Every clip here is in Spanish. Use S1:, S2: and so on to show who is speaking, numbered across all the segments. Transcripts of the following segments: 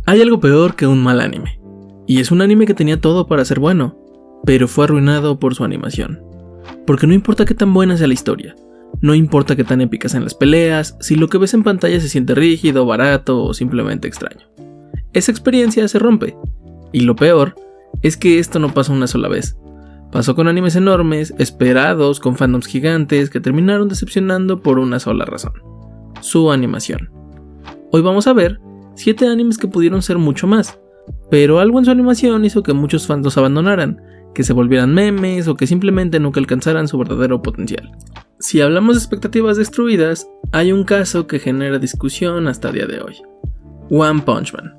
S1: Hay algo peor que un mal anime, y es un anime que tenía todo para ser bueno, pero fue arruinado por su animación. Porque no importa qué tan buena sea la historia, no importa qué tan épicas sean las peleas, si lo que ves en pantalla se siente rígido, barato o simplemente extraño. Esa experiencia se rompe, y lo peor es que esto no pasó una sola vez. Pasó con animes enormes, esperados, con fandoms gigantes que terminaron decepcionando por una sola razón: su animación. Hoy vamos a ver 7 animes que pudieron ser mucho más, pero algo en su animación hizo que muchos fans los abandonaran, que se volvieran memes o que simplemente nunca alcanzaran su verdadero potencial. Si hablamos de expectativas destruidas, hay un caso que genera discusión hasta el día de hoy: One Punch Man.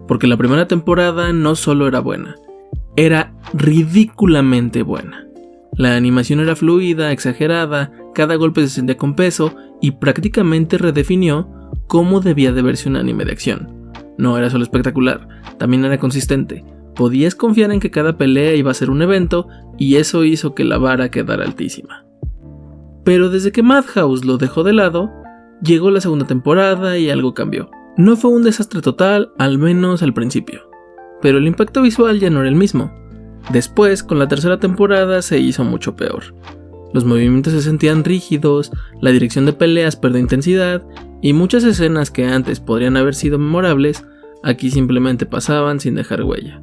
S1: Porque la primera temporada no solo era buena, era ridículamente buena. La animación era fluida, exagerada, cada golpe se sentía con peso y prácticamente redefinió cómo debía de verse un anime de acción. No era solo espectacular, también era consistente. Podías confiar en que cada pelea iba a ser un evento y eso hizo que la vara quedara altísima. Pero desde que Madhouse lo dejó de lado, llegó la segunda temporada y algo cambió. No fue un desastre total, al menos al principio, pero el impacto visual ya no era el mismo. Después, con la tercera temporada, se hizo mucho peor. Los movimientos se sentían rígidos, la dirección de peleas perdió intensidad y muchas escenas que antes podrían haber sido memorables, aquí simplemente pasaban sin dejar huella.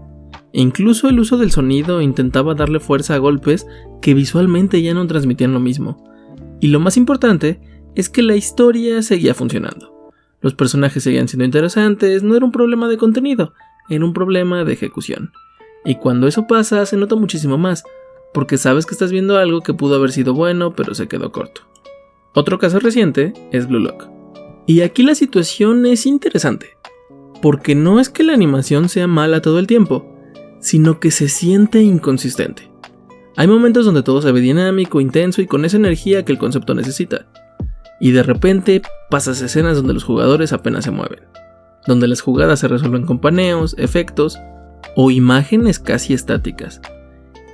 S1: E incluso el uso del sonido intentaba darle fuerza a golpes que visualmente ya no transmitían lo mismo. Y lo más importante es que la historia seguía funcionando. Los personajes seguían siendo interesantes, no era un problema de contenido, era un problema de ejecución. Y cuando eso pasa se nota muchísimo más, porque sabes que estás viendo algo que pudo haber sido bueno pero se quedó corto. Otro caso reciente es Blue Lock. Y aquí la situación es interesante, porque no es que la animación sea mala todo el tiempo, sino que se siente inconsistente. Hay momentos donde todo se ve dinámico, intenso y con esa energía que el concepto necesita. Y de repente pasas escenas donde los jugadores apenas se mueven, donde las jugadas se resuelven con paneos, efectos o imágenes casi estáticas.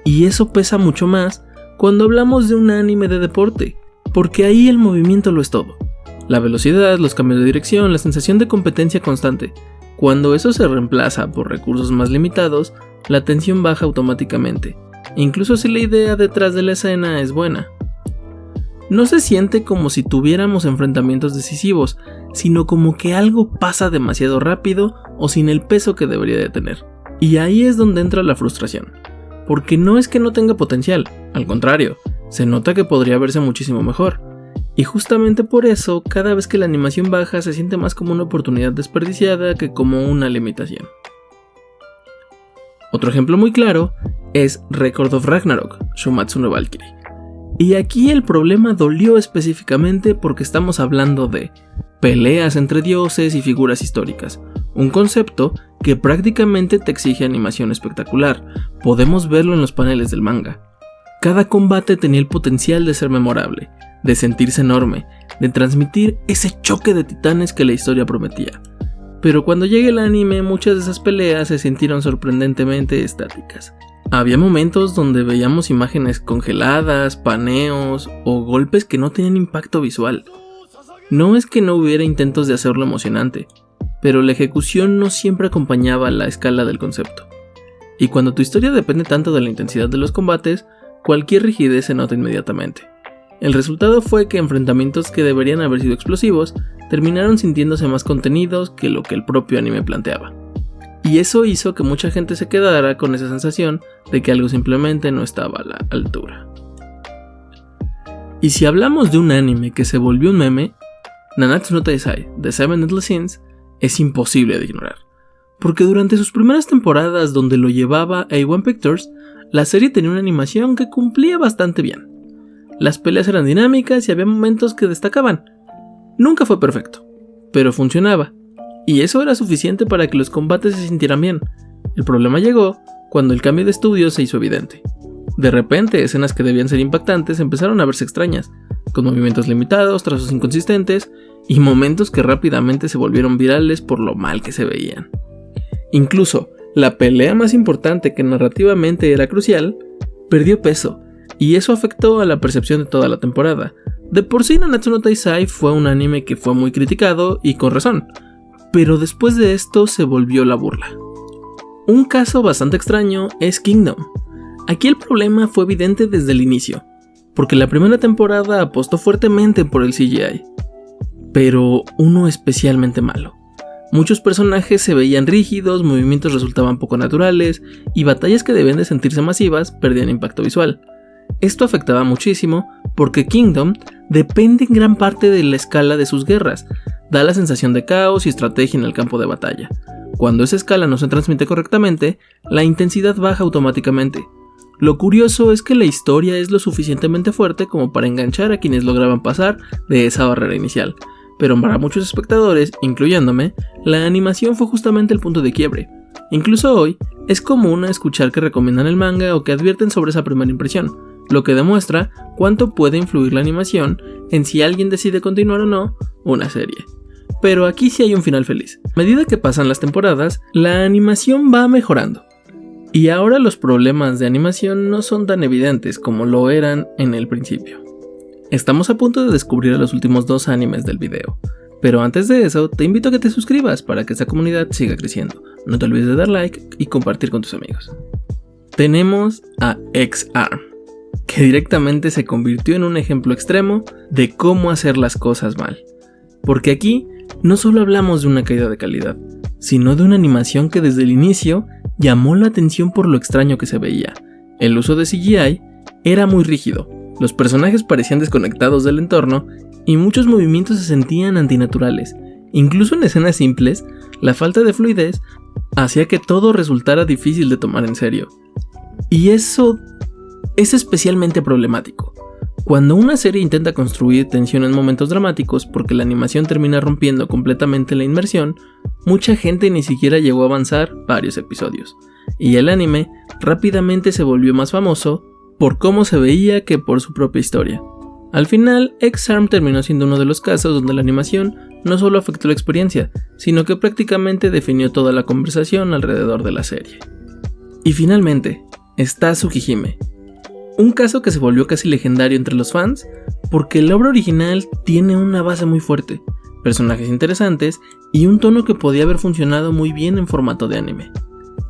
S1: Y eso pesa mucho más cuando hablamos de un anime de deporte, porque ahí el movimiento lo es todo. La velocidad, los cambios de dirección, la sensación de competencia constante. Cuando eso se reemplaza por recursos más limitados, la tensión baja automáticamente, incluso si la idea detrás de la escena es buena. No se siente como si tuviéramos enfrentamientos decisivos, sino como que algo pasa demasiado rápido o sin el peso que debería de tener. Y ahí es donde entra la frustración, porque no es que no tenga potencial, al contrario, se nota que podría verse muchísimo mejor. Y justamente por eso, cada vez que la animación baja se siente más como una oportunidad desperdiciada que como una limitación. Otro ejemplo muy claro es Record of Ragnarok, Shumatsu no Valkyrie. Y aquí el problema dolió específicamente porque estamos hablando de peleas entre dioses y figuras históricas, un concepto que prácticamente te exige animación espectacular. Podemos verlo en los paneles del manga. Cada combate tenía el potencial de ser memorable, de sentirse enorme, de transmitir ese choque de titanes que la historia prometía. Pero cuando llegue el anime, muchas de esas peleas se sintieron sorprendentemente estáticas. Había momentos donde veíamos imágenes congeladas, paneos o golpes que no tenían impacto visual. No es que no hubiera intentos de hacerlo emocionante, pero la ejecución no siempre acompañaba la escala del concepto. Y cuando tu historia depende tanto de la intensidad de los combates, cualquier rigidez se nota inmediatamente. El resultado fue que enfrentamientos que deberían haber sido explosivos terminaron sintiéndose más contenidos que lo que el propio anime planteaba. Y eso hizo que mucha gente se quedara con esa sensación de que algo simplemente no estaba a la altura. Y si hablamos de un anime que se volvió un meme, Nanatsu no Taizai, The Seven Deadly Sins, es imposible de ignorar. Porque durante sus primeras temporadas donde lo llevaba A1 Pictures, la serie tenía una animación que cumplía bastante bien. Las peleas eran dinámicas y había momentos que destacaban. Nunca fue perfecto, pero funcionaba. Y eso era suficiente para que los combates se sintieran bien. El problema llegó cuando el cambio de estudio se hizo evidente. De repente, escenas que debían ser impactantes empezaron a verse extrañas, con movimientos limitados, trazos inconsistentes y momentos que rápidamente se volvieron virales por lo mal que se veían. Incluso, la pelea más importante, que narrativamente era crucial, perdió peso, y eso afectó a la percepción de toda la temporada. De por sí, Nanatsu no Taizai fue un anime que fue muy criticado y con razón, pero después de esto se volvió la burla. Un caso bastante extraño es Kingdom. Aquí el problema fue evidente desde el inicio, porque la primera temporada apostó fuertemente por el CGI, pero uno especialmente malo. Muchos personajes se veían rígidos, movimientos resultaban poco naturales y batallas que debían de sentirse masivas perdían impacto visual. Esto afectaba muchísimo porque Kingdom depende en gran parte de la escala de sus guerras, da la sensación de caos y estrategia en el campo de batalla. Cuando esa escala no se transmite correctamente, la intensidad baja automáticamente. Lo curioso es que la historia es lo suficientemente fuerte como para enganchar a quienes lograban pasar de esa barrera inicial, pero para muchos espectadores, incluyéndome, la animación fue justamente el punto de quiebre. Incluso hoy, es común escuchar que recomiendan el manga o que advierten sobre esa primera impresión, lo que demuestra cuánto puede influir la animación en si alguien decide continuar o no una serie. Pero aquí sí hay un final feliz. A medida que pasan las temporadas, la animación va mejorando. Y ahora los problemas de animación no son tan evidentes como lo eran en el principio. Estamos a punto de descubrir a los últimos 2 animes del video, pero antes de eso te invito a que te suscribas para que esta comunidad siga creciendo. No te olvides de dar like y compartir con tus amigos. Tenemos a Ex-Arm, que directamente se convirtió en un ejemplo extremo de cómo hacer las cosas mal. Porque aquí no solo hablamos de una caída de calidad, sino de una animación que desde el inicio llamó la atención por lo extraño que se veía. El uso de CGI era muy rígido, los personajes parecían desconectados del entorno y muchos movimientos se sentían antinaturales. Incluso en escenas simples, la falta de fluidez hacía que todo resultara difícil de tomar en serio. Y eso es especialmente problemático. Cuando una serie intenta construir tensión en momentos dramáticos porque la animación termina rompiendo completamente la inmersión, mucha gente ni siquiera llegó a avanzar varios episodios, y el anime rápidamente se volvió más famoso por cómo se veía que por su propia historia. Al final, Ex-Arm terminó siendo uno de los casos donde la animación no solo afectó la experiencia, sino que prácticamente definió toda la conversación alrededor de la serie. Y finalmente, está Tsukihime, un caso que se volvió casi legendario entre los fans porque la obra original tiene una base muy fuerte, personajes interesantes y un tono que podía haber funcionado muy bien en formato de anime.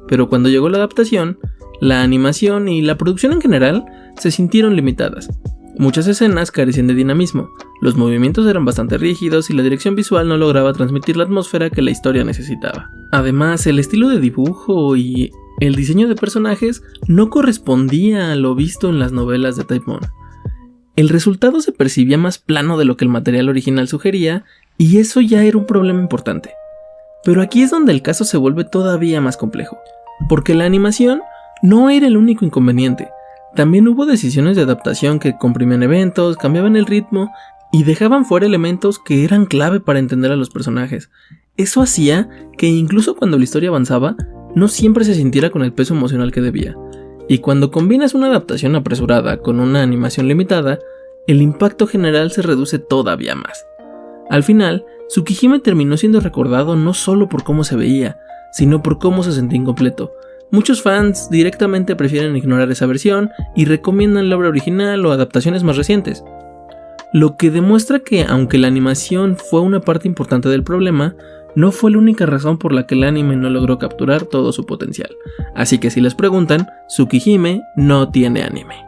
S1: Pero cuando llegó la adaptación, la animación y la producción en general se sintieron limitadas. Muchas escenas carecían de dinamismo, los movimientos eran bastante rígidos y la dirección visual no lograba transmitir la atmósfera que la historia necesitaba. Además, el estilo de dibujo y el diseño de personajes no correspondía a lo visto en las novelas de Type Moon. El resultado se percibía más plano de lo que el material original sugería, y eso ya era un problema importante. Pero aquí es donde el caso se vuelve todavía más complejo, porque la animación no era el único inconveniente. También hubo decisiones de adaptación que comprimían eventos, cambiaban el ritmo y dejaban fuera elementos que eran clave para entender a los personajes. Eso hacía que incluso cuando la historia avanzaba, no siempre se sintiera con el peso emocional que debía. Y cuando combinas una adaptación apresurada con una animación limitada, el impacto general se reduce todavía más. Al final, Tsukihime terminó siendo recordado no solo por cómo se veía, sino por cómo se sentía incompleto. Muchos fans directamente prefieren ignorar esa versión y recomiendan la obra original o adaptaciones más recientes. Lo que demuestra que, aunque la animación fue una parte importante del problema, no fue la única razón por la que el anime no logró capturar todo su potencial. Así que si les preguntan, Tsukihime no tiene anime.